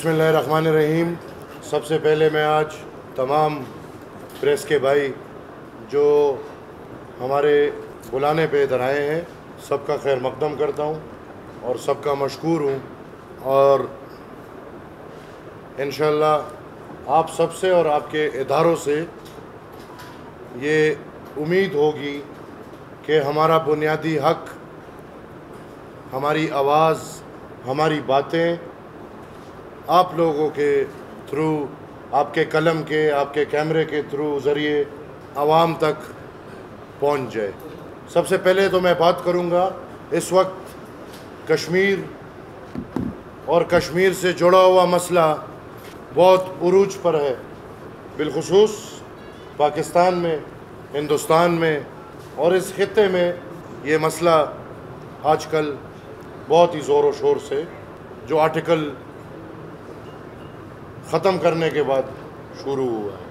بسم اللہ الرحمن الرحیم۔ سب سے پہلے میں آج تمام پریس کے بھائی جو ہمارے بلانے پہ ادھر آئے ہیں سب کا خیر مقدم کرتا ہوں اور سب کا مشکور ہوں، اور انشاءاللہ آپ سب سے اور آپ کے اداروں سے یہ امید ہوگی کہ ہمارا بنیادی حق، ہماری آواز، ہماری باتیں آپ لوگوں کے تھرو، آپ کے قلم کے، آپ کے کیمرے کے تھرو ذریعے عوام تک پہنچ جائے۔ سب سے پہلے تو میں بات کروں گا، اس وقت کشمیر اور کشمیر سے جڑا ہوا مسئلہ بہت عروج پر ہے، بالخصوص پاکستان میں، ہندوستان میں اور اس خطے میں یہ مسئلہ آج کل بہت ہی زور و شور سے، جو آرٹیکل ختم کرنے کے بعد شروع ہوا ہے۔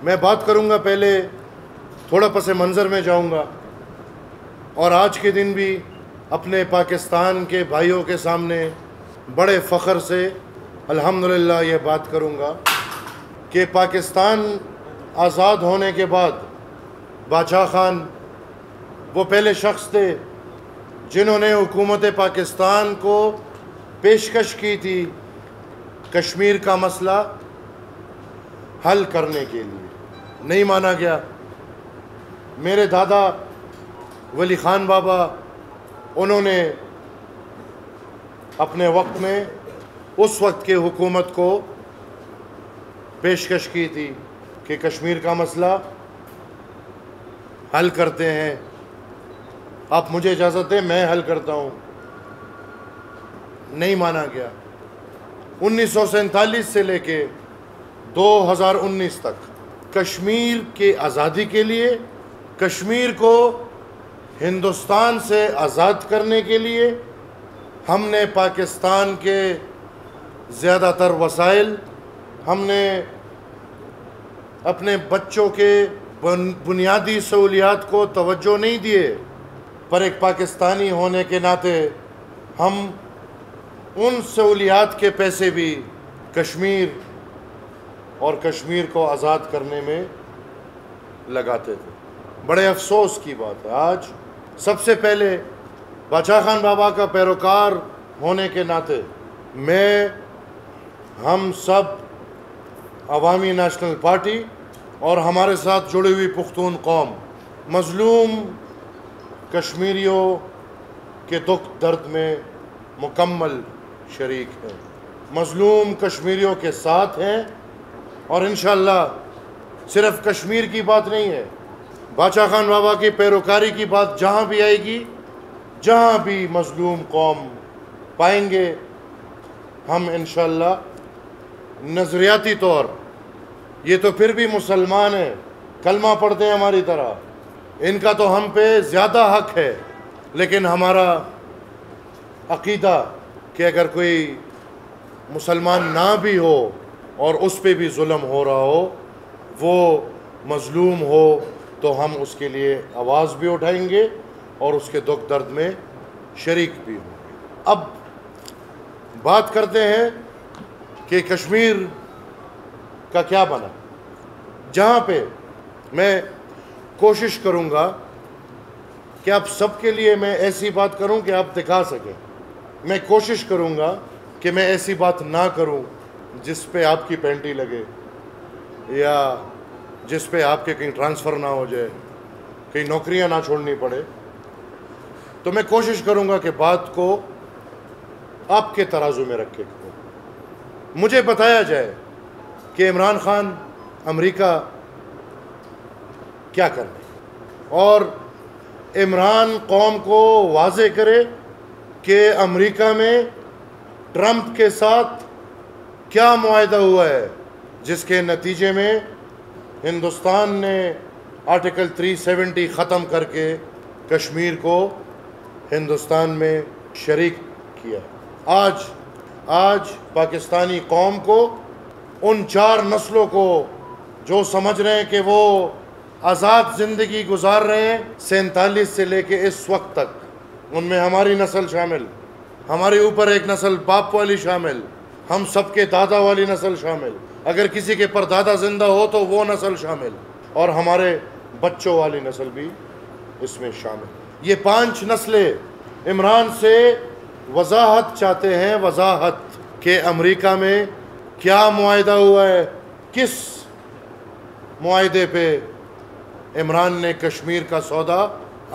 میں بات کروں گا، پہلے تھوڑا پس منظر میں جاؤں گا اور آج کے دن بھی اپنے پاکستان کے بھائیوں کے سامنے بڑے فخر سے الحمدللہ یہ بات کروں گا کہ پاکستان آزاد ہونے کے بعد باچا خان وہ پہلے شخص تھے جنہوں نے حکومت پاکستان کو پیشکش کی تھی کشمیر کا مسئلہ حل کرنے کے لیے۔ نہیں مانا گیا۔ میرے دادا ولی خان بابا انہوں نے اپنے وقت میں اس وقت کے حکومت کو پیشکش کی تھی کہ کشمیر کا مسئلہ حل کرتے ہیں، آپ مجھے اجازت دیں میں حل کرتا ہوں۔ نہیں مانا گیا۔ 1947 سے لے کے 2019 تک کشمیر کے آزادی کے لیے، کشمیر کو ہندوستان سے آزاد کرنے کے لیے ہم نے پاکستان کے زیادہ تر وسائل، ہم نے اپنے بچوں کے بنیادی سہولیات کو توجہ نہیں دیے، پر ایک پاکستانی ہونے کے ناطے ہم ان سہولیات کے پیسے بھی کشمیر اور کشمیر کو آزاد کرنے میں لگاتے تھے۔ بڑے افسوس کی بات ہے، آج سب سے پہلے باچا خان بابا کا پیروکار ہونے کے ناطے میں، ہم سب عوامی نیشنل پارٹی اور ہمارے ساتھ جڑی ہوئی پختون قوم مظلوم کشمیریوں کے دکھ درد میں مکمل شریک ہیں، مظلوم کشمیریوں کے ساتھ ہیں، اور انشاءاللہ صرف کشمیر کی بات نہیں ہے، باچا خان بابا کی پیروکاری کی بات جہاں بھی آئے گی، جہاں بھی مظلوم قوم پائیں گے، ہم انشاءاللہ نظریاتی طور، یہ تو پھر بھی مسلمان ہیں، کلمہ پڑھتے ہیں ہماری طرح، ان کا تو ہم پہ زیادہ حق ہے، لیکن ہمارا عقیدہ کہ اگر کوئی مسلمان نہ بھی ہو اور اس پہ بھی ظلم ہو رہا ہو، وہ مظلوم ہو، تو ہم اس کے لیے آواز بھی اٹھائیں گے اور اس کے دکھ درد میں شریک بھی ہوں گے۔ اب بات کرتے ہیں کہ کشمیر کا کیا بنا، جہاں پہ میں کوشش کروں گا کہ آپ سب کے لیے میں ایسی بات کروں کہ آپ دکھا سکیں۔ میں کوشش کروں گا کہ میں ایسی بات نہ کروں جس پہ آپ کی پینٹی لگے، یا جس پہ آپ کے کہیں ٹرانسفر نہ ہو جائے، کہیں نوکریاں نہ چھوڑنی پڑے۔ تو میں کوشش کروں گا کہ بات کو آپ کے ترازو میں رکھ کے کروں۔ مجھے بتایا جائے کہ عمران خان امریکہ کیا کر رہے ہیں، اور عمران قوم کو واضح کرے کہ امریکہ میں ٹرمپ کے ساتھ کیا معاہدہ ہوا ہے، جس کے نتیجے میں ہندوستان نے آرٹیکل 370 ختم کر کے کشمیر کو ہندوستان میں شریک کیا۔ آج پاکستانی قوم کو، ان 4 نسلوں کو جو سمجھ رہے ہیں کہ وہ آزاد زندگی گزار رہے ہیں 47 سے لے کے اس وقت تک، ان میں ہماری نسل شامل، ہمارے اوپر ایک نسل باپ والی شامل، ہم سب کے دادا والی نسل شامل، اگر کسی کے پردادا زندہ ہو تو وہ نسل شامل، اور ہمارے بچوں والی نسل بھی اس میں شامل۔ یہ 5 نسلیں عمران سے وضاحت چاہتے ہیں، وضاحت کہ امریکہ میں کیا معاہدہ ہوا ہے، کس معاہدے پہ عمران نے کشمیر کا سودا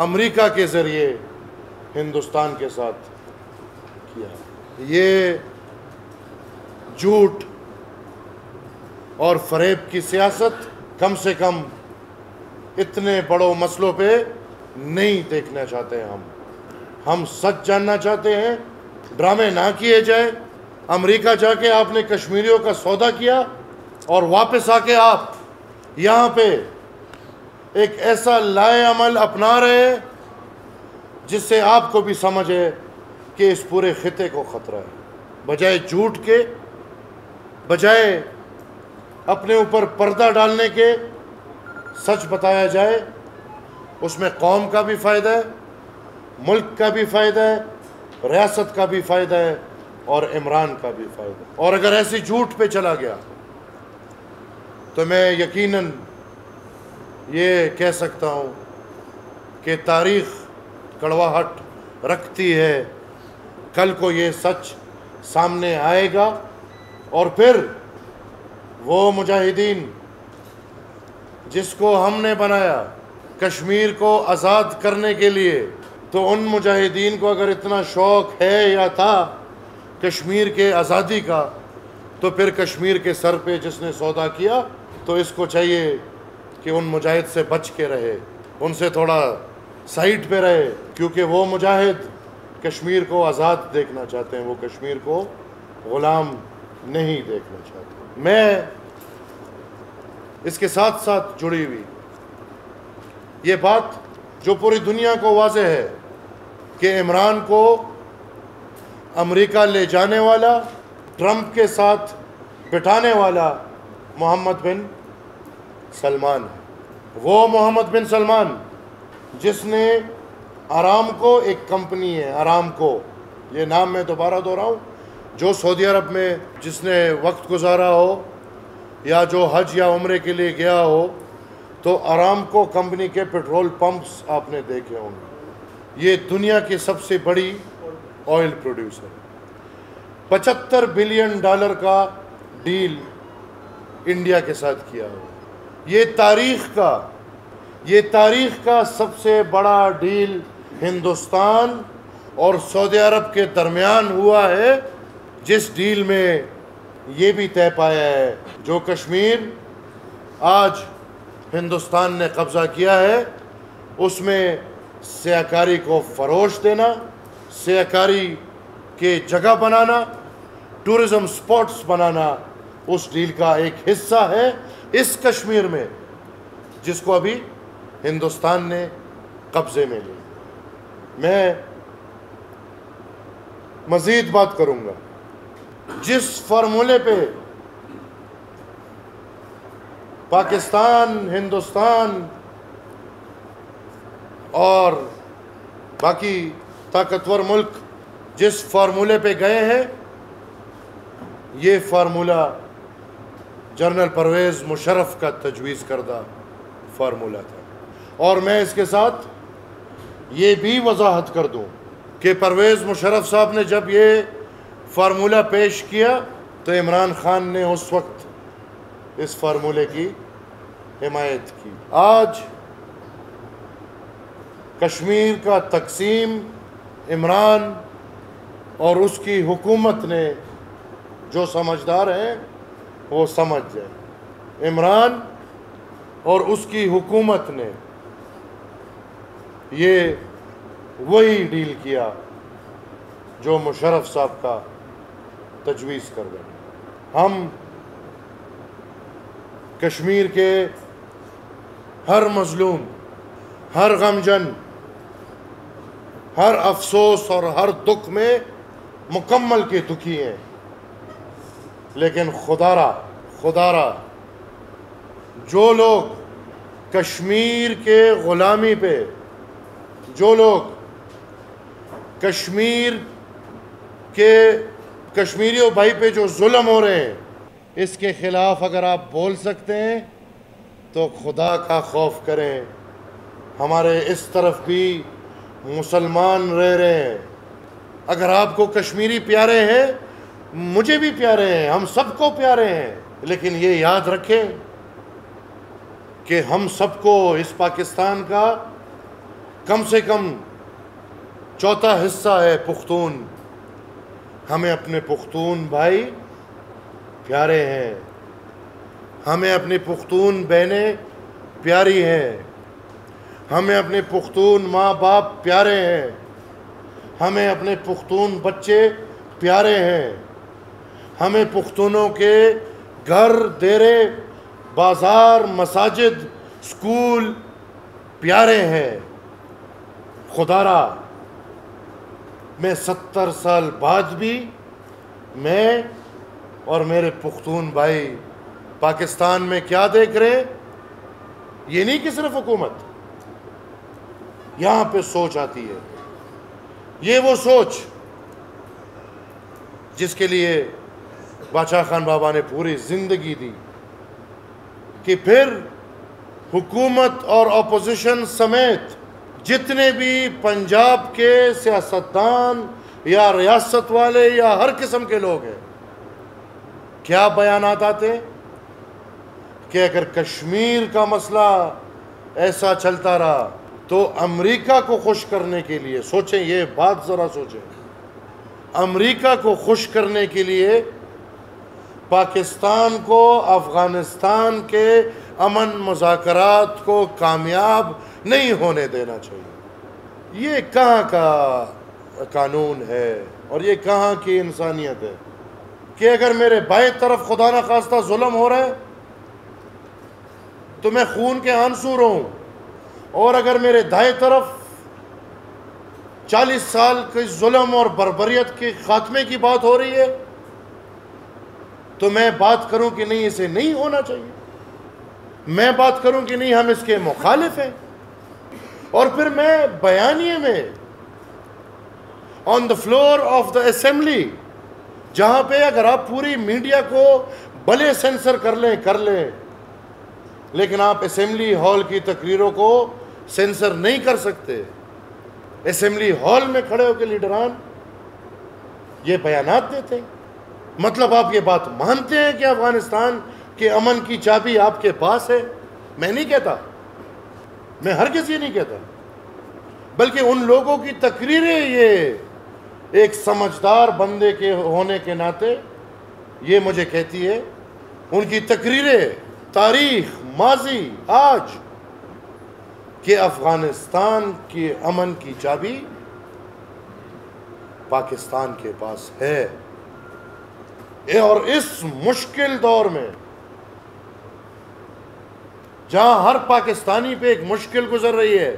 امریکہ کے ذریعے ہندوستان کے ساتھ کیا۔ یہ جھوٹ اور فریب کی سیاست کم سے کم اتنے بڑوں مسئلوں پہ نہیں دیکھنا چاہتے ہیں۔ ہم سچ جاننا چاہتے ہیں، ڈرامے نہ کیے جائیں۔ امریکہ جا کے آپ نے کشمیریوں کا سودا کیا اور واپس آ کے آپ یہاں پہ ایک ایسا لائے عمل اپنا رہے ہیں جس سے آپ کو بھی سمجھ ہے کہ اس پورے خطے کو خطرہ ہے۔ بجائے جھوٹ کے، بجائے اپنے اوپر پردہ ڈالنے کے، سچ بتایا جائے، اس میں قوم کا بھی فائدہ ہے، ملک کا بھی فائدہ ہے، ریاست کا بھی فائدہ ہے، اور عمران کا بھی فائدہ ہے۔ اور اگر ایسی جھوٹ پہ چلا گیا تو میں یقیناً یہ کہہ سکتا ہوں کہ تاریخ کڑواہٹ رکھتی ہے، کل کو یہ سچ سامنے آئے گا، اور پھر وہ مجاہدین جس کو ہم نے بنایا کشمیر کو آزاد کرنے کے لیے، تو ان مجاہدین کو اگر اتنا شوق ہے یا تھا کشمیر کے آزادی کا، تو پھر کشمیر کے سر پہ جس نے سودا کیا تو اس کو چاہیے کہ ان مجاہد سے بچ کے رہے، ان سے تھوڑا سائٹ پہ رہے، کیونکہ وہ مجاہد کشمیر کو آزاد دیکھنا چاہتے ہیں، وہ کشمیر کو غلام نہیں دیکھنا چاہتے۔ میں اس کے ساتھ ساتھ جڑی ہوئی یہ بات جو پوری دنیا کو واضح ہے کہ عمران کو امریکہ لے جانے والا، ٹرمپ کے ساتھ بٹھانے والا محمد بن سلمان ہے۔ وہ محمد بن سلمان جس نے ارامکو، ایک کمپنی ہے ارامکو، یہ نام میں دوبارہ دہراؤں، جو سعودی عرب میں جس نے وقت گزارا ہو یا جو حج یا عمرے کے لیے گیا ہو تو ارامکو کمپنی کے پیٹرول پمپس آپ نے دیکھے ہوں گے۔ یہ دنیا کی سب سے بڑی آئل پروڈیوسر، 75 بلین ڈالر کا ڈیل انڈیا کے ساتھ کیا ہو۔ یہ تاریخ کا سب سے بڑا ڈیل ہندوستان اور سعودی عرب کے درمیان ہوا ہے، جس ڈیل میں یہ بھی طے پایا ہے جو کشمیر آج ہندوستان نے قبضہ کیا ہے، اس میں سیاہ کاری کو فروش دینا، سیاہ کاری کے جگہ بنانا، ٹورزم سپاٹس بنانا، اس ڈیل کا ایک حصہ ہے اس کشمیر میں، جس کو ابھی ہندوستان نے قبضے میں لیا۔ میں مزید بات کروں گا، جس فارمولے پہ پاکستان، ہندوستان اور باقی طاقتور ملک جس فارمولے پہ گئے ہیں، یہ فارمولہ جنرل پرویز مشرف کا تجویز کردہ فارمولہ تھا۔ اور میں اس کے ساتھ یہ بھی وضاحت کر دوں کہ پرویز مشرف صاحب نے جب یہ فارمولہ پیش کیا تو عمران خان نے اس وقت اس فارمولے کی حمایت کی۔ آج کشمیر کا تقسیم عمران اور اس کی حکومت نے، جو سمجھدار ہیں وہ سمجھ جائیں، عمران اور اس کی حکومت نے یہ وہی ڈیل کیا جو مشرف صاحب کا تجویز کر گئے۔ ہم کشمیر کے ہر مظلوم، ہر غمجن، ہر افسوس اور ہر دکھ میں مکمل کے دکھی ہیں، لیکن خدا را جو لوگ کشمیر کے غلامی پہ، جو لوگ کشمیر کہ کشمیریوں بھائی پہ جو ظلم ہو رہے ہیں اس کے خلاف اگر آپ بول سکتے ہیں تو خدا کا خوف کریں. ہمارے اس طرف بھی مسلمان رہ رہے ہیں. اگر آپ کو کشمیری پیارے ہیں مجھے بھی پیارے ہیں, ہم سب کو پیارے ہیں, لیکن یہ یاد رکھیں کہ ہم سب کو اس پاکستان کا کم سے کم چوتھا حصہ ہے پختون. ہمیں اپنے پختون بھائی پیارے ہیں, ہمیں اپنی پختون بہنیں پیاری ہیں, ہمیں اپنے پختون ماں باپ پیارے ہیں, ہمیں اپنے پختون بچے پیارے ہیں, ہمیں پختونوں کے گھر دیرے بازار مساجد اسکول پیارے ہیں. خدا را میں 70 سال بعد بھی میں اور میرے پختون بھائی پاکستان میں کیا دیکھ رہے ہیں. یہ نہیں کہ صرف حکومت, یہاں پہ سوچ آتی ہے. یہ وہ سوچ جس کے لیے باچا خان بابا نے پوری زندگی دی کہ پھر حکومت اور اپوزیشن سمیت جتنے بھی پنجاب کے سیاستدان یا ریاست والے یا ہر قسم کے لوگ ہیں, کیا بیانات آتے کہ اگر کشمیر کا مسئلہ ایسا چلتا رہا تو امریکہ کو خوش کرنے کے لیے, سوچیں یہ بات ذرا سوچیں, امریکہ کو خوش کرنے کے لیے پاکستان کو افغانستان کے امن مذاکرات کو کامیاب نہیں ہونے دینا چاہیے. یہ کہاں کا قانون ہے اور یہ کہاں کی انسانیت ہے کہ اگر میرے بائیں طرف خدا نہ خواستہ ظلم ہو رہا ہے تو میں خون کے آنسو رہوں, اور اگر میرے دائیں طرف 40 سال کے ظلم اور بربریت کے خاتمے کی بات ہو رہی ہے تو میں بات کروں کہ نہیں اسے نہیں ہونا چاہیے, میں بات کروں کہ نہیں ہم اس کے مخالف ہیں, اور پھر میں بیانیے میں on the floor of the assembly, جہاں پہ اگر آپ پوری میڈیا کو بھلے سینسر کر لیں لیکن آپ اسمبلی ہال کی تقریروں کو سینسر نہیں کر سکتے. اسمبلی ہال میں کھڑے ہو کے لیڈران یہ بیانات دیتے ہیں. مطلب آپ یہ بات مانتے ہیں کہ افغانستان کے امن کی چابی آپ کے پاس ہے؟ میں نہیں کہتا, میں ہرگز یہ نہیں کہتا, بلکہ ان لوگوں کی تقریریں یہ ایک سمجھدار بندے کے ہونے کے ناطے یہ مجھے کہتی ہے, ان کی تقریریں تاریخ ماضی آج کہ افغانستان کے امن کی چابی پاکستان کے پاس ہے. اور اس مشکل دور میں جہاں ہر پاکستانی پہ ایک مشکل گزر رہی ہے,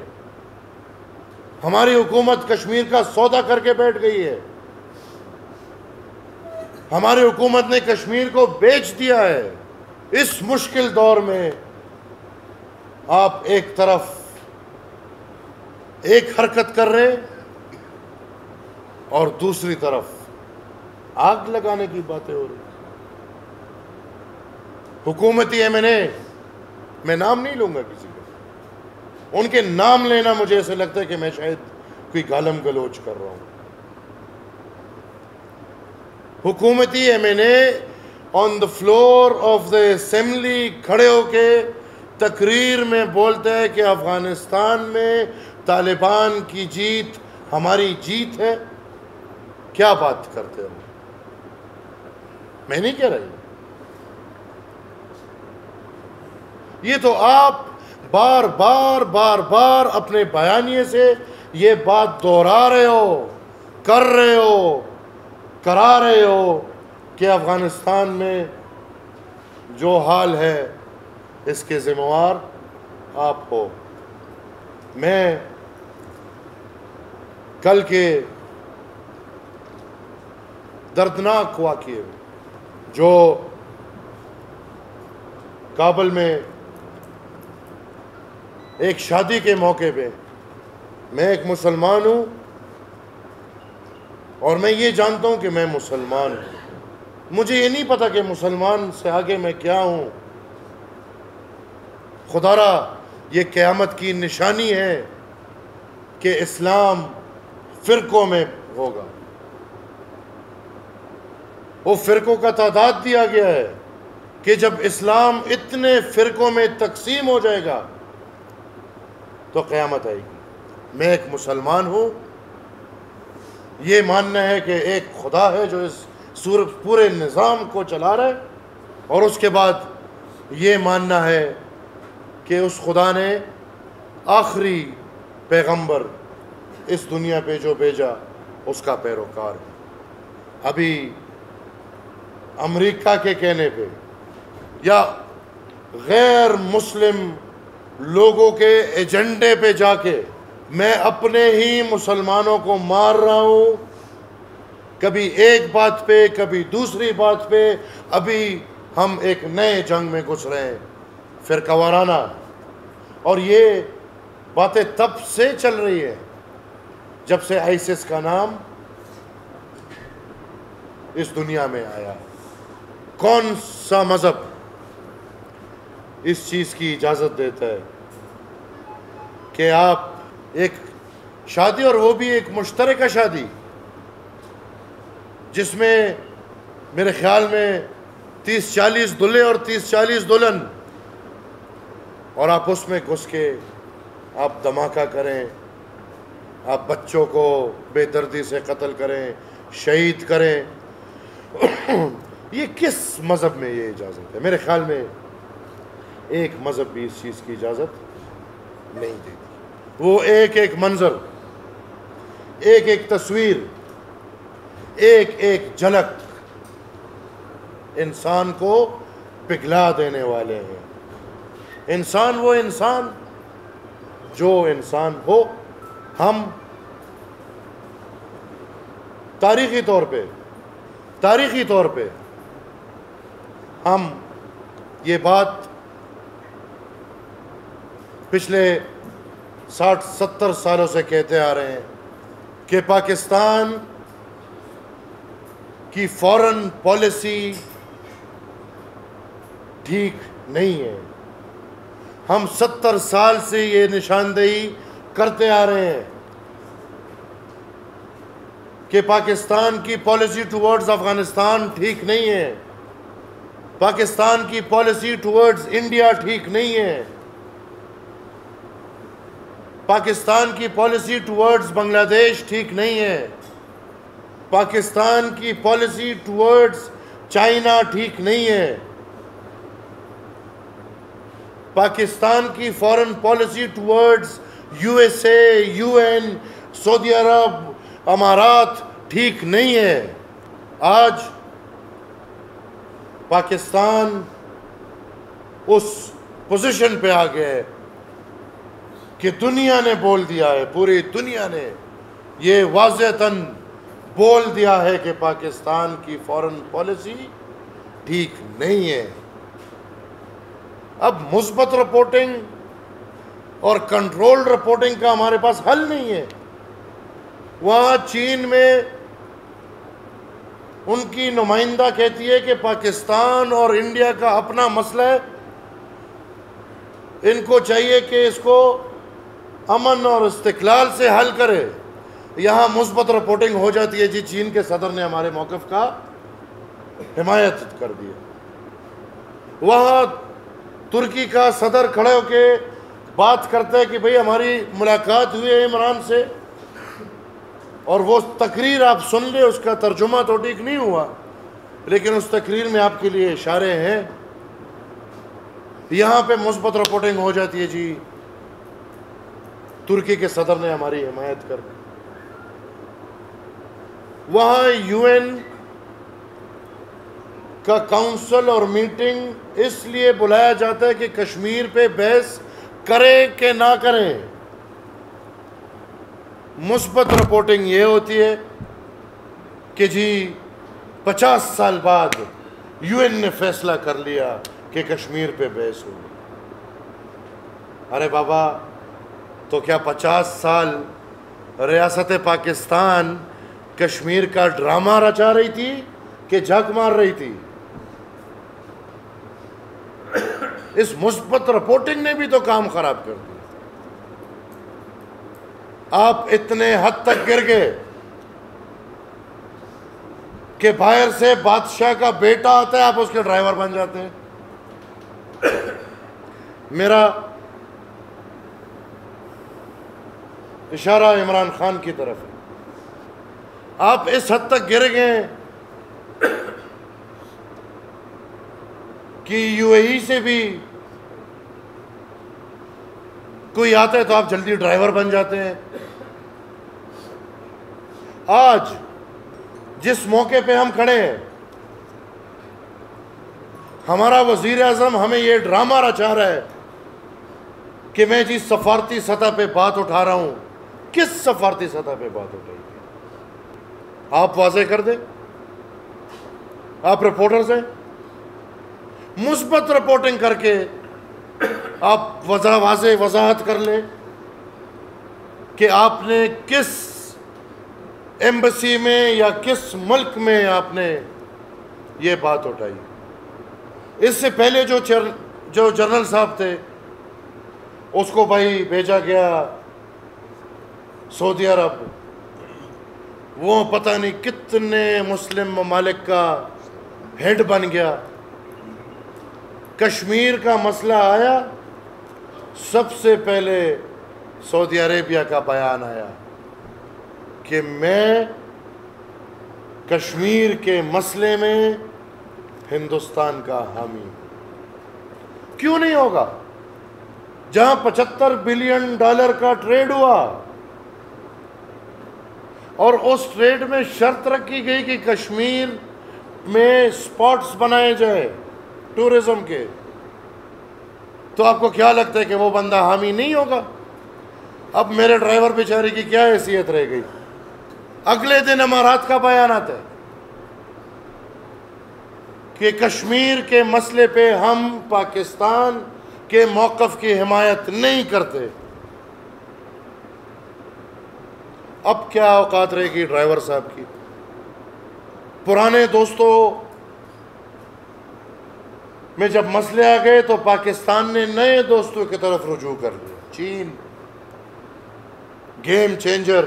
ہماری حکومت کشمیر کا سودا کر کے بیٹھ گئی ہے, ہماری حکومت نے کشمیر کو بیچ دیا ہے. اس مشکل دور میں آپ ایک طرف ایک حرکت کر رہے اور دوسری طرف آگ لگانے کی باتیں ہو رہی. حکومتی M&A, میں نام نہیں لوں گا کسی کا, ان کے نام لینا مجھے ایسے لگتا ہے کہ میں شاید کوئی گالم گلوچ کر رہا ہوں. حکومتی M&A on the floor of the assembly کھڑے ہو کے تقریر میں بولتا ہے کہ افغانستان میں طالبان کی جیت ہماری جیت ہے. کیا بات کرتے ہو؟ میں نہیں کہہ رہی, یہ تو آپ بار بار اپنے بیانیے سے یہ بات دہرا رہے ہو, کر رہے ہو, کرا رہے ہو کہ افغانستان میں جو حال ہے اس کے ذمہ دار آپ ہو. میں کل کے دردناک واقعے جو کابل میں ایک شادی کے موقع پہ, میں ایک مسلمان ہوں, اور میں یہ جانتا ہوں کہ میں مسلمان ہوں. مجھے یہ نہیں پتا کہ مسلمان سے آگے میں کیا ہوں. خدا را یہ قیامت کی نشانی ہے کہ اسلام فرقوں میں ہوگا. وہ فرقوں کا تعداد دیا گیا ہے کہ جب اسلام اتنے فرقوں میں تقسیم ہو جائے گا تو قیامت آئے گی. میں ایک مسلمان ہوں. یہ ماننا ہے کہ ایک خدا ہے جو اس پورے نظام کو چلا رہا ہے, اور اس کے بعد یہ ماننا ہے کہ اس خدا نے آخری پیغمبر اس دنیا پہ جو بھیجا اس کا پیروکار ہے. ابھی امریکہ کے کہنے پہ یا غیر مسلم لوگوں کے ایجنڈے پہ جا کے میں اپنے ہی مسلمانوں کو مار رہا ہوں, کبھی ایک بات پہ کبھی دوسری بات پہ. ابھی ہم ایک نئے جنگ میں گھس رہے ہیں, فرقہ وارانہ. اور یہ باتیں تب سے چل رہی ہیں جب سے آئیسس کا نام اس دنیا میں آیا. کون سا مذہب اس چیز کی اجازت دیتا ہے کہ آپ ایک شادی, اور وہ بھی ایک مشترکہ شادی جس میں میرے خیال میں 30-40 دلہے اور 30-40 دلہن, اور آپ اس میں گھس کے آپ دھماکہ کریں, آپ بچوں کو بے دردی سے قتل کریں, شہید کریں. یہ کس مذہب میں یہ اجازت ہے؟ میرے خیال میں ایک مذہب بھی اس چیز کی اجازت نہیں دیتی. وہ ایک ایک منظر, ایک ایک تصویر, ایک ایک جھلک انسان کو پگھلا دینے والے ہیں. انسان وہ انسان جو انسان ہو. ہم تاریخی طور پہ ہم یہ بات پچھلے 60-70 سالوں سے کہتے آ رہے ہیں کہ پاکستان کی فورن پالیسی ٹھیک نہیں ہے. ہم 70 سال سے یہ نشاندہی کرتے آ رہے ہیں کہ پاکستان کی پالیسی ٹورڈز افغانستان ٹھیک نہیں ہے, پاکستان کی پالیسی ٹورڈز انڈیا ٹھیک نہیں ہے, پاکستان کی پالیسی ٹورڈز بنگلہ دیش ٹھیک نہیں ہے, پاکستان کی پالیسی ٹورڈز چائنا ٹھیک نہیں ہے, پاکستان کی foreign policy towards USA, UN, سعودی عرب, امارات ٹھیک نہیں ہے. آج پاکستان اس پوزیشن پہ آ گیا ہے کہ دنیا نے بول دیا ہے, پوری دنیا نے یہ واضحتاً بول دیا ہے کہ پاکستان کی فارن پالیسی ٹھیک نہیں ہے. اب مثبت رپورٹنگ اور کنٹرول رپورٹنگ کا ہمارے پاس حل نہیں ہے. وہاں چین میں ان کی نمائندہ کہتی ہے کہ پاکستان اور انڈیا کا اپنا مسئلہ ہے, ان کو چاہیے کہ اس کو امن اور استقلال سے حل کرے. یہاں مثبت رپورٹنگ ہو جاتی ہے جی چین کے صدر نے ہمارے موقف کا حمایت کر دیا. وہاں ترکی کا صدر کھڑے ہو کے بات کرتا ہے کہ بھئی ہماری ملاقات ہوئی ہے عمران سے, اور وہ تقریر آپ سن لیں, اس کا ترجمہ تو ٹھیک نہیں ہوا لیکن اس تقریر میں آپ کے لیے اشارے ہیں. یہاں پہ مثبت رپورٹنگ ہو جاتی ہے جی ترکی کے صدر نے ہماری حمایت کر دی. وہاں UN کا کاؤنسل اور میٹنگ اس لیے بلایا جاتا ہے کہ کشمیر پہ بحث کریں کہ نہ کریں. مثبت رپورٹنگ یہ ہوتی ہے کہ جی 50 سال بعد UN نے فیصلہ کر لیا کہ کشمیر پہ بحث ہوگی. ارے بابا, تو کیا 50 سال ریاست پاکستان کشمیر کا ڈرامہ رچا رہی تھی کہ جھک مار رہی تھی؟ اس مثبت رپورٹنگ نے بھی تو کام خراب کر دیا. آپ اتنے حد تک گر گئے کہ باہر سے بادشاہ کا بیٹا آتا ہے آپ اس کے ڈرائیور بن جاتے ہیں. میرا اشارہ عمران خان کی طرف ہے. آپ اس حد تک گر گئے کہ یو اے ای سے بھی کوئی آتا ہے تو آپ جلدی ڈرائیور بن جاتے ہیں. آج جس موقع پہ ہم کھڑے ہیں، ہمارا وزیر اعظم ہمیں یہ ڈرامہ رچا رہا ہے کہ میں جی سفارتی سطح پہ بات اٹھا رہا ہوں. کس سفارتی سطح پہ بات اٹھائی؟ آپ واضح کر دیں. آپ رپورٹرز ہیں، مثبت رپورٹنگ کر کے آپ واضح وضاحت کر لیں کہ آپ نے کس ایمبیسی میں یا کس ملک میں آپ نے یہ بات اٹھائی. اس سے پہلے جو جنرل صاحب تھے اس کو بھائی بھیجا گیا سعودی عرب، وہ پتہ نہیں کتنے مسلم ممالک کا ہیڈ بن گیا. کشمیر کا مسئلہ آیا، سب سے پہلے سعودی عربیہ کا بیان آیا کہ میں کشمیر کے مسئلے میں ہندوستان کا حامی ہوں. کیوں نہیں ہوگا؟ جہاں $75 بلین کا ٹریڈ ہوا اور اس ٹریڈ میں شرط رکھی گئی کہ کشمیر میں سپاٹس بنائے جائے ٹورزم کے، تو آپ کو کیا لگتا ہے کہ وہ بندہ حامی نہیں ہوگا؟ اب میرے ڈرائیور بیچارے کی کیا حیثیت رہ گئی؟ اگلے دن امارات کا بیان آتا ہے کہ کشمیر کے مسئلے پہ ہم پاکستان کے موقف کی حمایت نہیں کرتے. اب کیا اوقات رہے گی ڈرائیور صاحب کی؟ پرانے دوستوں میں جب مسئلے آ گئے تو پاکستان نے نئے دوستوں کی طرف رجوع کر لیا. چین گیم چینجر،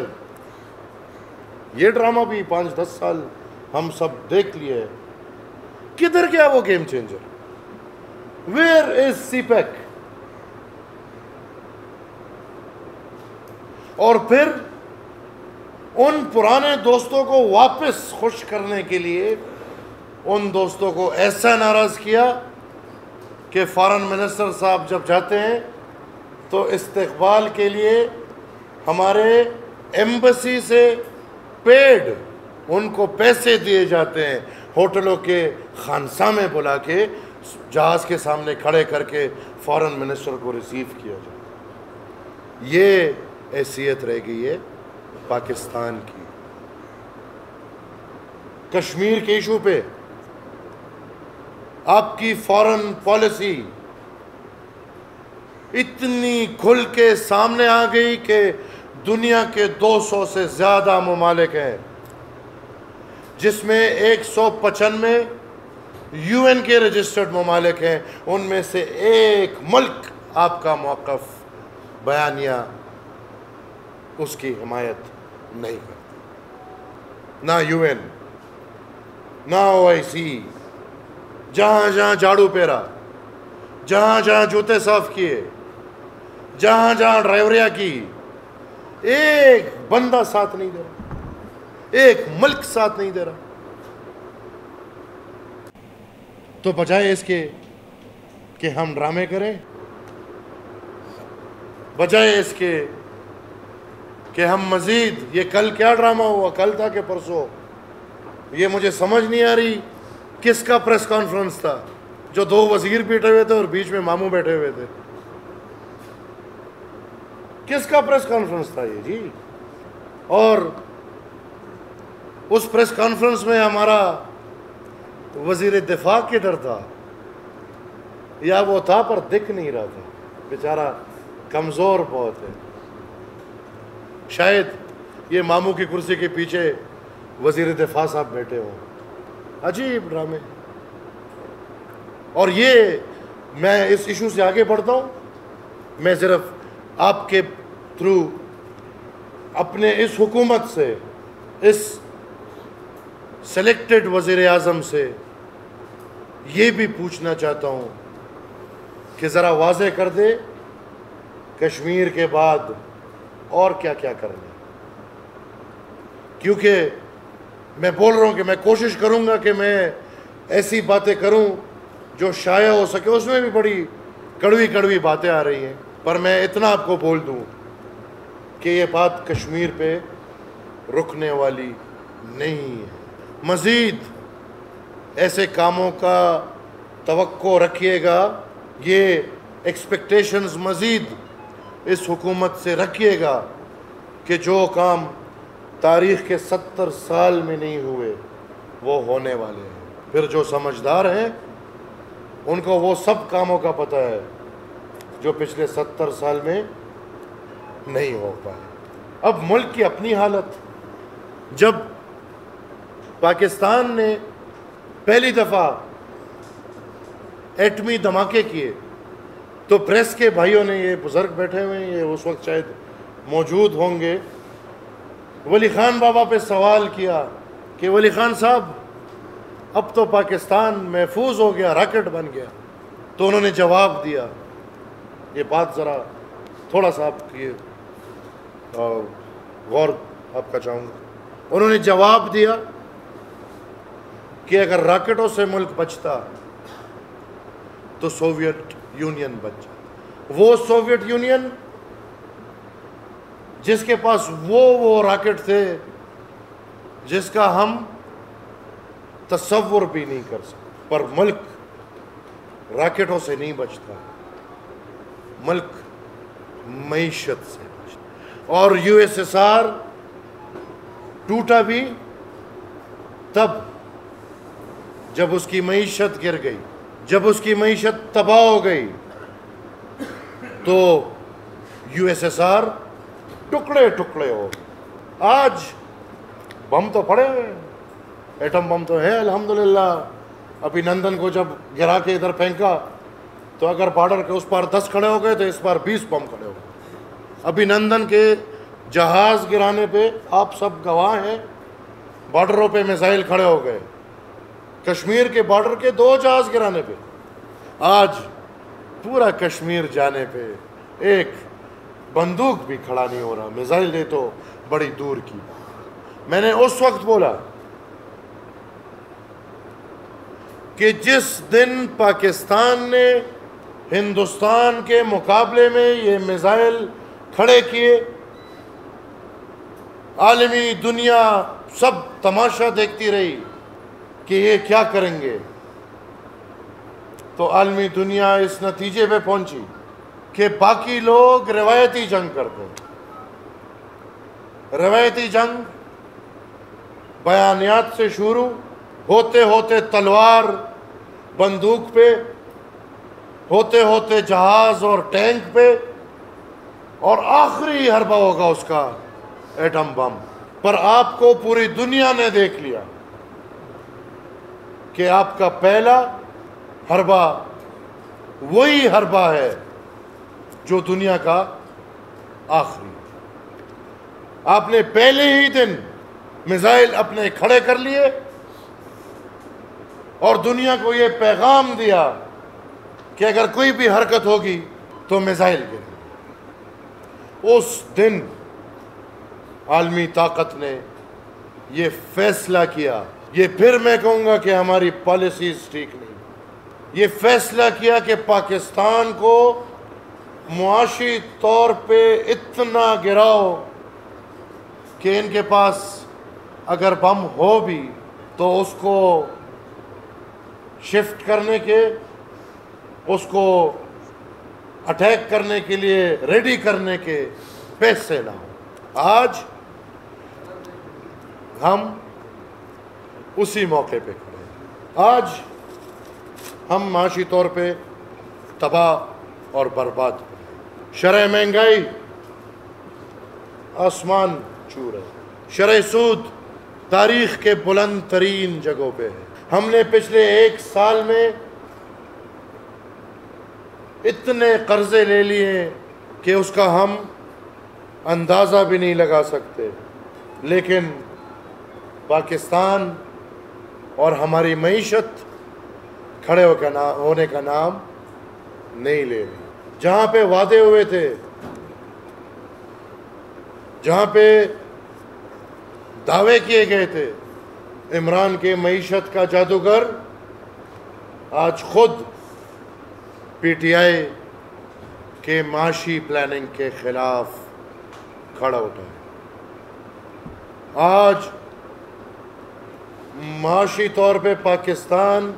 یہ ڈرامہ بھی 5-10 سال ہم سب دیکھ لیے. کدھر گیا وہ game changer? Where is CPEC? اور پھر ان پرانے دوستوں کو واپس خوش کرنے کے لیے ان دوستوں کو ایسا ناراض کیا کہ فارن منسٹر صاحب جب جاتے ہیں تو استقبال کے لیے ہمارے ایمبیسی سے پیڈ ان کو پیسے دیے جاتے ہیں، ہوٹلوں کے خانساں میں بلا کے جہاز کے سامنے کھڑے کر کے فارن منسٹر کو ریسیو کیا جاتا ہے. یہ حیثیت رہ گئی ہے پاکستان کی. کشمیر کے ایشو پہ آپ کی فارن پالیسی اتنی کھل کے سامنے آ گئی کہ دنیا کے 200 سے زیادہ ممالک ہیں، جس میں 195 یو این کے رجسٹرڈ ممالک ہیں. ان میں سے ایک ملک آپ کا موقف بیانیہ اس کی حمایت نہیں کرتا. نہ یو این، نہ او آئی سی. جہاں جہاں جھاڑو پھیرا، جہاں جہاں جوتے صاف کیے، جہاں جہاں ڈرائیوریاں کی، ایک بندہ ساتھ نہیں دے رہا، ایک ملک ساتھ نہیں دے رہا. تو بجائے اس کے کہ ہم ڈرامے کریں، بجائے اس کے کہ ہم مزید یہ کل کیا ڈرامہ ہوا، کل تھا کہ پرسوں، یہ مجھے سمجھ نہیں آ رہی کس کا پریس کانفرنس تھا جو 2 وزیر بیٹھے ہوئے تھے اور بیچ میں ماموں بیٹھے ہوئے تھے. کس کا پریس کانفرنس تھا یہ جی؟ اور اس پریس کانفرنس میں ہمارا وزیر دفاع کدھر تھا؟ یا وہ تھا پر دکھ نہیں رہا تھا، بیچارہ کمزور بہت ہے. شاید یہ ماموں کی کرسی کے پیچھے وزیر دفاع صاحب بیٹھے ہوں، عجیب ڈرامے۔ اور یہ میں اس ایشو سے آگے بڑھتا ہوں، میں صرف آپ کے تھرو اپنے اس حکومت سے، اس سلیکٹڈ وزیر اعظم سے یہ بھی پوچھنا چاہتا ہوں کہ ذرا واضح کر دے کشمیر کے بعد اور کیا کیا کرنا ہے، کیونکہ میں بول رہا ہوں کہ میں کوشش کروں گا کہ میں ایسی باتیں کروں جو شائع ہو سکے، اس میں بھی بڑی کڑوی کڑوی باتیں آ رہی ہیں، پر میں اتنا آپ کو بول دوں کہ یہ بات کشمیر پہ رکنے والی نہیں ہے۔ مزید ایسے کاموں کا توقع رکھیے گا، یہ ایکسپیکٹیشنز مزید اس حکومت سے رکھیے گا کہ جو کام تاریخ کے 70 سال میں نہیں ہوئے وہ ہونے والے ہیں۔ پھر جو سمجھدار ہیں ان کو وہ سب کاموں کا پتہ ہے جو پچھلے 70 سال میں نہیں ہو پائے۔ اب ملک کی اپنی حالت، جب پاکستان نے پہلی دفعہ ایٹمی دھماکے کیے تو پریس کے بھائیوں نے، یہ بزرگ بیٹھے ہوئے ہیں، یہ اس وقت شاید موجود ہوں گے، ولی خان بابا پہ سوال کیا کہ ولی خان صاحب اب تو پاکستان محفوظ ہو گیا، راکٹ بن گیا، تو انہوں نے جواب دیا، یہ بات ذرا تھوڑا سا آپ کی غور آپ کا چاہوں گا، انہوں نے جواب دیا کہ اگر راکٹوں سے ملک بچتا تو سوویت یونین بچ جاتا۔ وہ سوویت یونین جس کے پاس وہ راکٹ تھے جس کا ہم تصور بھی نہیں کر سکتے، پر ملک راکٹوں سے نہیں بچتا، ملک معیشت سے بچتا۔ اور یو ایس ایس آر ٹوٹا بھی تب جب اس کی معیشت گر گئی، جب اس کی معیشت تباہ ہو گئی، تو یو ایس ایس آر ٹکڑے ٹکڑے ہو۔ آج بم تو پڑے ہوئے ہیں، ایٹم بم تو ہے الحمدللہ۔ ابھی نندن کو جب گرا کے ادھر پھینکا تو اگر بارڈر کے اس پار 10 کھڑے ہو گئے تو اس پار 20 بم کھڑے ہو گئے۔ ابھی نندن کے جہاز گرانے پہ آپ سب گواہ ہیں، بارڈروں پہ میزائل کھڑے ہو گئے۔ کشمیر کے بارڈر کے 2 جہاز گرانے پہ، آج پورا کشمیر جانے پہ ایک بندوق بھی کھڑا نہیں ہو رہا، میزائل دے تو بڑی دور کی۔ میں نے اس وقت بولا کہ جس دن پاکستان نے ہندوستان کے مقابلے میں یہ میزائل کھڑے کیے، عالمی دنیا سب تماشا دیکھتی رہی کہ یہ کیا کریں گے، تو عالمی دنیا اس نتیجے پہ پہنچی کہ باقی لوگ روایتی جنگ کرتے ہیں۔ روایتی جنگ بیانیات سے شروع ہوتے ہوتے تلوار بندوق پہ، ہوتے ہوتے جہاز اور ٹینک پہ، اور آخری حربہ ہوگا اس کا ایٹم بم پر۔ آپ کو پوری دنیا نے دیکھ لیا کہ آپ کا پہلا حربہ وہی حربہ ہے جو دنیا کا آخری۔ آپ نے پہلے ہی دن میزائل اپنے کھڑے کر لیے اور دنیا کو یہ پیغام دیا کہ اگر کوئی بھی حرکت ہوگی تو میزائل گرے گی۔ اس دن عالمی طاقت نے یہ فیصلہ کیا، یہ پھر میں کہوں گا کہ ہماری پالیسیز ٹھیک نہیں، یہ فیصلہ کیا کہ پاکستان کو معاشی طور پہ اتنا گراؤ کہ ان کے پاس اگر بم ہو بھی تو اس کو شفٹ کرنے کے، اس کو اٹیک کرنے کے لیے ریڈی کرنے کے پیسے نہ ہو۔ آج ہم اسی موقع پہ کھڑے ہیں۔ آج ہم معاشی طور پہ تباہ اور برباد ہوئے، شرح مہنگائی آسمان چھو رہے، شرح سود تاریخ کے بلند ترین جگہوں پہ ہے۔ ہم نے پچھلے 1 سال میں اتنے قرضے لے لیے کہ اس کا ہم اندازہ بھی نہیں لگا سکتے، لیکن پاکستان اور ہماری معیشت کھڑے ہونے کا نام نہیں لے رہی۔ جہاں پہ وعدے ہوئے تھے، جہاں پہ دعوے کیے گئے تھے، عمران کے معیشت کا جادوگر آج خود پی ٹی آئی کے معاشی پلاننگ کے خلاف کھڑا ہوتا ہے۔ آج معاشی طور پہ پاکستان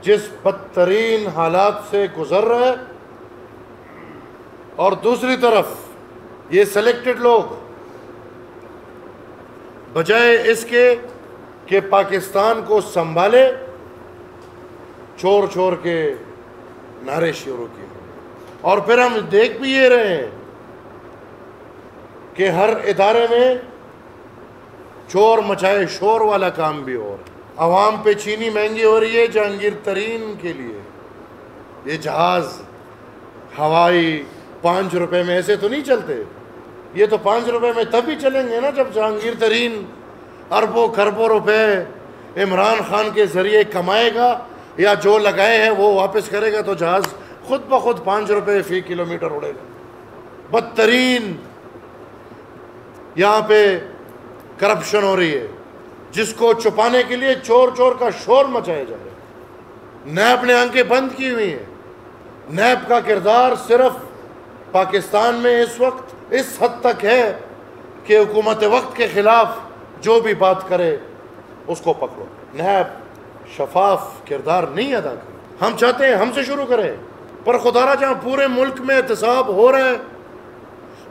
جس بدترین حالات سے گزر رہا ہے، اور دوسری طرف یہ سلیکٹڈ لوگ بجائے اس کے کہ پاکستان کو سنبھالے، چور کے نعرے شروع کیے، اور پھر ہم دیکھ بھی یہ رہے ہیں کہ ہر ادارے میں چور مچائے شور والا کام بھی ہو رہا ہے۔ عوام پہ چینی مہنگی ہو رہی ہے جہانگیر ترین کے لیے۔ یہ جہاز ہوائی 5 روپے میں ایسے تو نہیں چلتے، یہ تو 5 روپے میں تب ہی چلیں گے نا جب جہانگیر ترین اربوں کھربوں روپے عمران خان کے ذریعے کمائے گا یا جو لگائے ہیں وہ واپس کرے گا، تو جہاز خود بخود 5 روپے فی کلومیٹر اڑے گا۔ بدترین یہاں پہ کرپشن ہو رہی ہے، جس کو چھپانے کے لیے چور کا شور مچایا جا رہا ہے۔ نیب نے آنکھیں بند کی ہوئی ہیں۔ نیب کا کردار صرف پاکستان میں اس وقت اس حد تک ہے کہ حکومت وقت کے خلاف جو بھی بات کرے اس کو پکڑو۔ نیب شفاف کردار نہیں ادا کرے۔ ہم چاہتے ہیں ہم سے شروع کریں، پر خدا را جہاں پورے ملک میں احتساب ہو رہا ہے،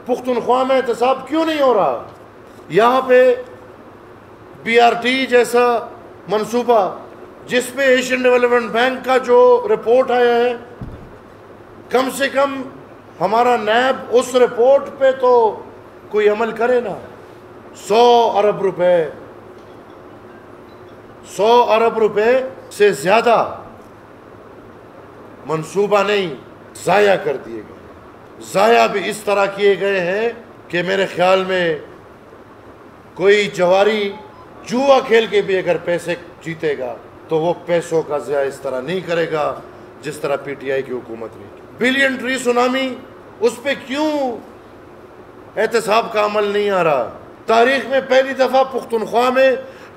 پختونخوا میں احتساب کیوں نہیں ہو رہا؟ یہاں پہ بی آر ٹی جیسا منصوبہ جس پہ ایشین ڈیولپمنٹ بینک کا جو رپورٹ آیا ہے، کم سے کم ہمارا نیب اس رپورٹ پہ تو کوئی عمل کرے نا۔ 100 ارب روپے سے زیادہ منصوبہ نہیں ضائع کر دیے گئے۔ ضائع بھی اس طرح کیے گئے ہیں کہ میرے خیال میں کوئی جواری جوا کھیل کے بھی اگر پیسے جیتے گا تو وہ پیسوں کا ضیاع اس طرح نہیں کرے گا جس طرح پی ٹی آئی کی حکومت نے کی۔ بلین ٹری سونامی، اس پہ کیوں احتساب کا عمل نہیں آ رہا؟ تاریخ میں پہلی دفعہ پختونخوا میں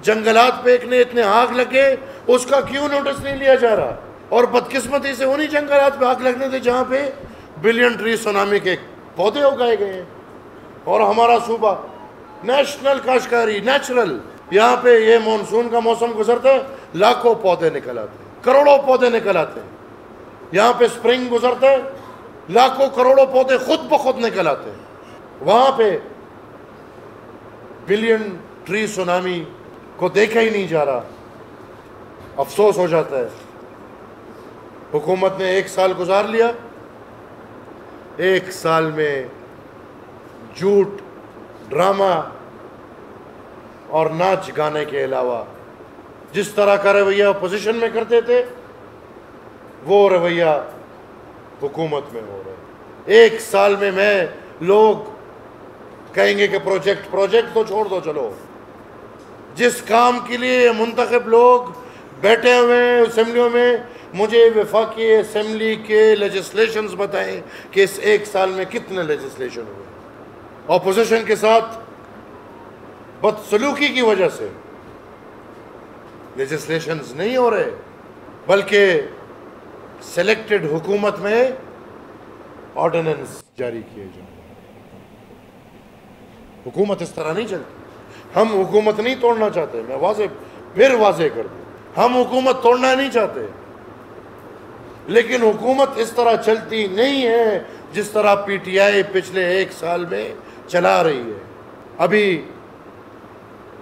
جنگلات پہ اتنے آگ لگے، اس کا کیوں نوٹس نہیں لیا جا رہا؟ اور بدقسمتی سے انہی جنگلات پہ آگ لگنے تھے جہاں پہ بلین ٹری سونامی کے پودے اگائے گئے ہیں۔ اور ہمارا صوبہ نیشنل کاشتکاری، نیچرل، یہاں پہ یہ مونسون کا موسم گزرتا ہے، لاکھوں پودے نکل آتے ہیں، کروڑوں پودے نکل آتے ہیں۔ یہاں پہ سپرنگ گزرتا ہے، لاکھوں کروڑوں پودے خود بخود نکل آتے ہیں۔ وہاں پہ بلین ٹری سونامی کو دیکھا ہی نہیں جا رہا۔ افسوس ہو جاتا ہے۔ حکومت نے 1 سال گزار لیا، 1 سال میں جھوٹ، ڈرامہ اور ناچ گانے کے علاوہ جس طرح کا رویہ اپوزیشن میں کرتے تھے وہ رویہ حکومت میں ہو رہا ہے۔ 1 سال میں لوگ کہیں گے کہ پروجیکٹ تو چھوڑ دو، چلو جس کام کے لیے منتخب لوگ بیٹھے ہوئے ہیں اسمبلیوں میں، مجھے وفاقی اسمبلی کے لیجسلیشنز بتائیں کہ اس 1 سال میں کتنے لیجسلیشن ہوئے۔ اپوزیشن کے ساتھ بدسلوکی کی وجہ سے لیجسلیشنز نہیں ہو رہے، بلکہ سلیکٹڈ حکومت میں آرڈیننس جاری کیے جائیں۔ حکومت اس طرح نہیں چلتی۔ ہم حکومت نہیں توڑنا چاہتے، میں واضح کر دوں، ہم حکومت توڑنا نہیں چاہتے، لیکن حکومت اس طرح چلتی نہیں ہے جس طرح پی ٹی آئی پچھلے 1 سال میں چلا رہی ہے۔ ابھی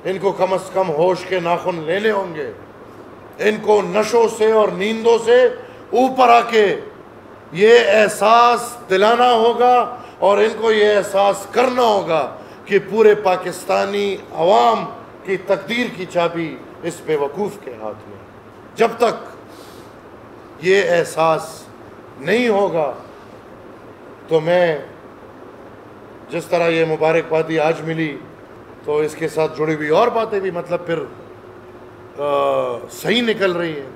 ان کو کم از کم ہوش کے ناخن لینے ہوں گے، ان کو نشوں سے اور نیندوں سے اوپر آ کے یہ احساس دلانا ہوگا اور ان کو یہ احساس کرنا ہوگا کہ پورے پاکستانی عوام کہ تقدیر کی چابی اس بے وقوف کے ہاتھ میں. جب تک یہ احساس نہیں ہوگا تو میں جس طرح یہ مبارکبادی آج ملی تو اس کے ساتھ جڑی ہوئی اور باتیں بھی مطلب پھر صحیح نکل رہی ہیں،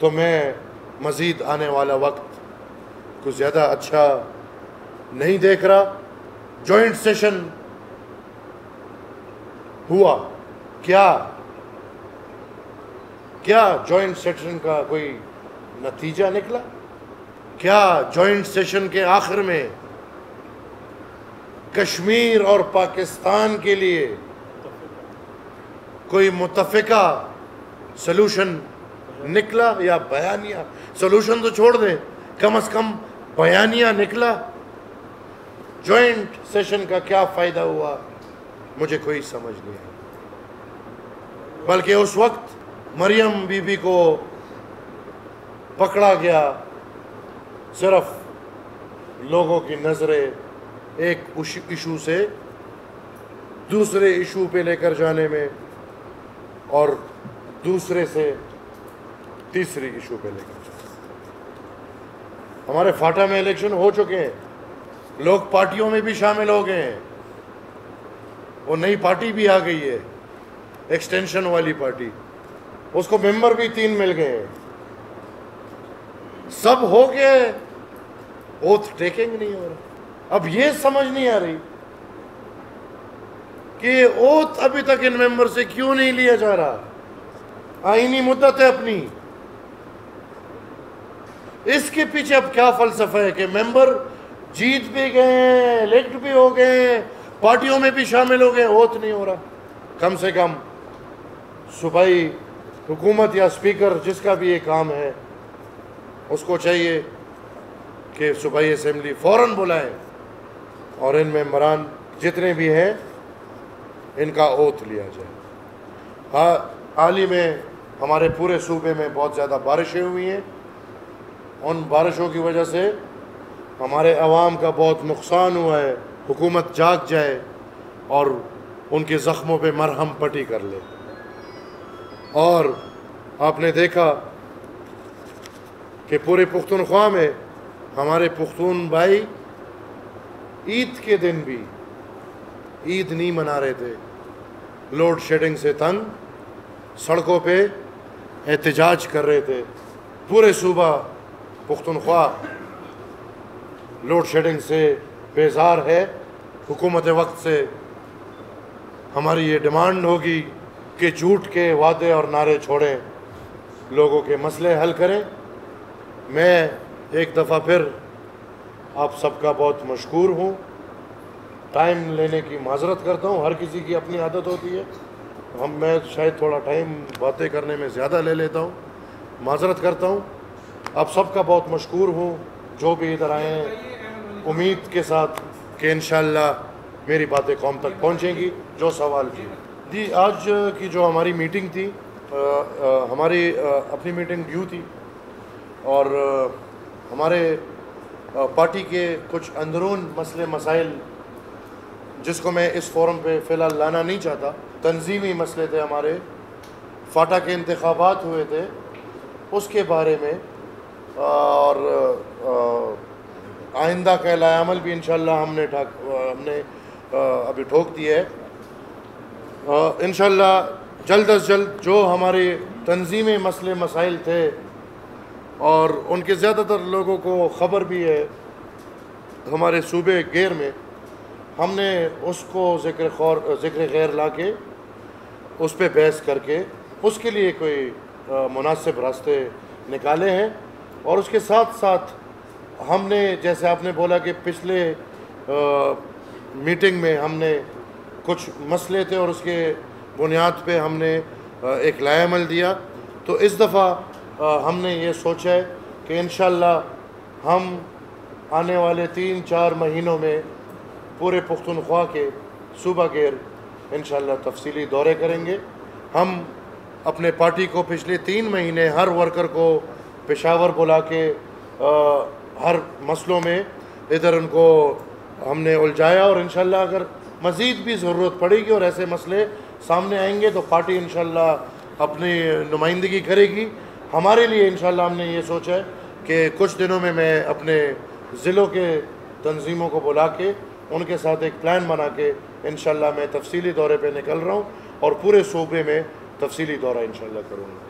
تو میں مزید آنے والا وقت کچھ زیادہ اچھا نہیں دیکھ رہا. جوائنٹ سیشن ہوا، کیا جوائنٹ سیشن کا کوئی نتیجہ نکلا؟ کیا جوائنٹ سیشن کے آخر میں کشمیر اور پاکستان کے لیے کوئی متفقہ سلوشن نکلا؟ یا بیانیہ، سلوشن تو چھوڑ دیں، کم از کم بیانیہ نکلا؟ جوائنٹ سیشن کا کیا فائدہ ہوا مجھے کوئی سمجھ نہیں آیا. بلکہ اس وقت مریم بی بی کو پکڑا گیا صرف لوگوں کی نظریں ایک ایشو سے دوسرے ایشو پہ لے کر جانے میں اور دوسرے سے تیسری ایشو پہ لے کر جانے. ہمارے فاٹا میں الیکشن ہو چکے ہیں، لوگ پارٹیوں میں بھی شامل ہو گئے ہیں، وہ نئی پارٹی بھی آ گئی ہے، ایکسٹینشن والی پارٹی، اس کو ممبر بھی 3 مل گئے ہیں، سب ہو گئے، اوتھ ٹیکنگ نہیں ہو رہا. اب یہ سمجھ نہیں آ رہی کہ اوتھ ابھی تک ان ممبر سے کیوں نہیں لیا جا رہا. آئینی مدت ہے اپنی، اس کے پیچھے اب کیا فلسفہ ہے کہ ممبر جیت بھی گئے ہیں، الیکٹ بھی ہو گئے ہیں، پارٹیوں میں بھی شامل ہو گئے، اوتھ نہیں ہو رہا. کم سے کم صوبائی حکومت یا اسپیکر جس کا بھی یہ کام ہے اس کو چاہیے کہ صوبائی اسمبلی فوراً بلائیں اور ان ممبران جتنے بھی ہیں ان کا اوتھ لیا جائے. ہاں، حال ہی میں ہمارے پورے صوبے میں بہت زیادہ بارشیں ہوئی ہیں، ان بارشوں کی وجہ سے ہمارے عوام کا بہت نقصان ہوا ہے. حکومت جاگ جائے اور ان کے زخموں پہ مرہم پٹی کر لے. اور آپ نے دیکھا کہ پورے پختونخوا میں ہمارے پختون بھائی عید کے دن بھی عید نہیں منا رہے تھے، لوڈ شیڈنگ سے تنگ سڑکوں پہ احتجاج کر رہے تھے. پورے صوبہ پختونخوا لوڈ شیڈنگ سے بیزار ہے. حکومت وقت سے ہماری یہ ڈیمانڈ ہوگی کہ جھوٹ کے وعدے اور نعرے چھوڑیں، لوگوں کے مسئلے حل کریں. میں ایک دفعہ پھر آپ سب کا بہت مشکور ہوں. ٹائم لینے کی معذرت کرتا ہوں، ہر کسی کی اپنی عادت ہوتی ہے، میں شاید تھوڑا ٹائم باتیں کرنے میں زیادہ لے لیتا ہوں، معذرت کرتا ہوں. آپ سب کا بہت مشکور ہوں جو بھی ادھر آئے ہیں، امید کے ساتھ کہ انشاءاللہ میری باتیں قوم تک پہنچیں گی. جو سوال جی آج کی جو ہماری میٹنگ تھی، ہماری اپنی میٹنگ ڈیو تھی اور ہمارے پارٹی کے کچھ اندرون مسئلے مسائل جس کو میں اس فورم پہ فی الحال لانا نہیں چاہتا، تنظیمی مسئلے تھے. ہمارے فاٹا کے انتخابات ہوئے تھے اس کے بارے میں، اور آئندہ کا لائحہ عمل بھی انشاءاللہ ہم نے ابھی ٹھوک دی ہے. انشاءاللہ جلد از جلد جو ہمارے تنظیمی مسئلے مسائل تھے اور ان کے زیادہ تر لوگوں کو خبر بھی ہے ہمارے صوبے گیر میں، ہم نے اس کو ذکر غیر لا کے اس پہ بحث کر کے اس کے لیے کوئی مناسب راستے نکالے ہیں. اور اس کے ساتھ ساتھ ہم نے، جیسے آپ نے بولا کہ پچھلے میٹنگ میں ہم نے کچھ مسئلے تھے اور اس کے بنیاد پہ ہم نے ایک لائحہ عمل دیا، تو اس دفعہ ہم نے یہ سوچا ہے کہ انشاءاللہ ہم آنے والے 3-4 مہینوں میں پورے پختونخوا کے صوبہ گیر انشاءاللہ تفصیلی دورے کریں گے. ہم اپنے پارٹی کو پچھلے 3 مہینے ہر ورکر کو پشاور بلا کے ہر مسئلوں میں ادھر ان کو ہم نے الجھایا، اور انشاءاللہ اگر مزید بھی ضرورت پڑے گی اور ایسے مسئلے سامنے آئیں گے تو پارٹی انشاءاللہ اپنی نمائندگی کرے گی. ہمارے لیے انشاءاللہ ہم نے یہ سوچا ہے کہ کچھ دنوں میں اپنے ضلعوں کے تنظیموں کو بلا کے ان کے ساتھ ایک پلان بنا کے انشاءاللہ میں تفصیلی دورے پہ نکل رہا ہوں اور پورے صوبے میں تفصیلی دورہ انشاءاللہ کروں گا.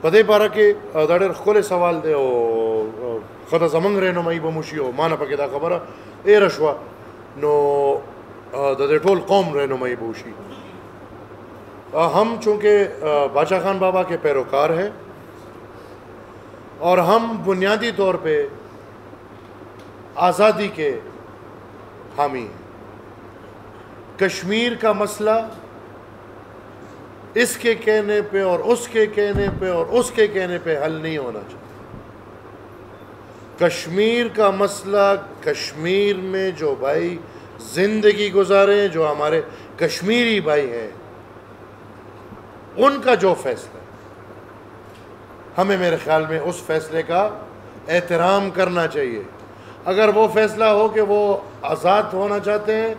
پدے پارا کہ داڑر کھولے سوال دے او خدا زمنگ رہنمائی بموشی ہو مانا پکے دا خبرہ اے رشوا نو دے ٹول قوم رہنمائی بوشی. ہم چونکہ بادشاہ خان بابا کے پیروکار ہیں اور ہم بنیادی طور پہ آزادی کے حامی ہیں. کشمیر کا مسئلہ اس کے کہنے پہ اور اس کے کہنے پہ اور اس کے کہنے پہ حل نہیں ہونا چاہیے. کشمیر کا مسئلہ کشمیر میں جو بھائی زندگی گزارے ہیں جو ہمارے کشمیری بھائی ہیں ان کا جو فیصلہ ہے ہمیں میرے خیال میں اس فیصلے کا احترام کرنا چاہیے. اگر وہ فیصلہ ہو کہ وہ آزاد ہونا چاہتے ہیں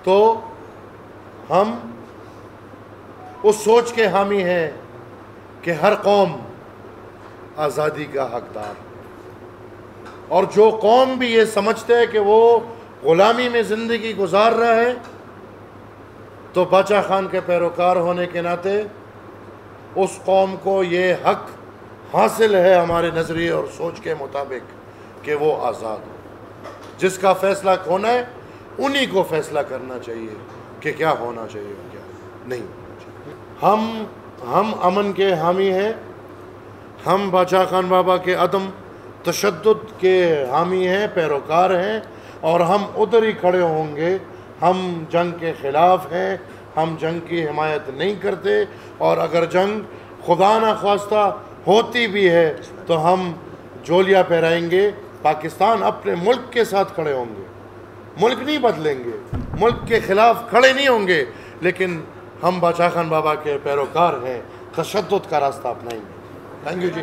تو ہم اس سوچ کے حامی ہیں کہ ہر قوم آزادی کا حقدار اور جو قوم بھی یہ سمجھتے ہے کہ وہ غلامی میں زندگی گزار رہا ہے تو بادشاہ خان کے پیروکار ہونے کے ناطے اس قوم کو یہ حق حاصل ہے ہمارے نظریے اور سوچ کے مطابق کہ وہ آزاد ہو. جس کا فیصلہ ہونا ہے انہی کو فیصلہ کرنا چاہیے کہ کیا ہونا چاہیے اور کیا نہیں ہونا چاہیے. ہم امن کے حامی ہیں. ہم بادشاہ خان بابا کے عدم تشدد کے حامی ہیں پیروکار ہیں اور ہم ادھر ہی کھڑے ہوں گے. ہم جنگ کے خلاف ہیں. ہم جنگ کی حمایت نہیں کرتے اور اگر جنگ خدا نہ خواستہ ہوتی بھی ہے تو ہم جولیا پہرائیں گے. پاکستان اپنے ملک کے ساتھ کھڑے ہوں گے. ملک نہیں بدلیں گے. ملک کے خلاف کھڑے نہیں ہوں گے لیکن ہم بادشاہ خان بابا کے پیروکار ہیں. تشدد کا راستہ اپنائیں گے. Thank you G.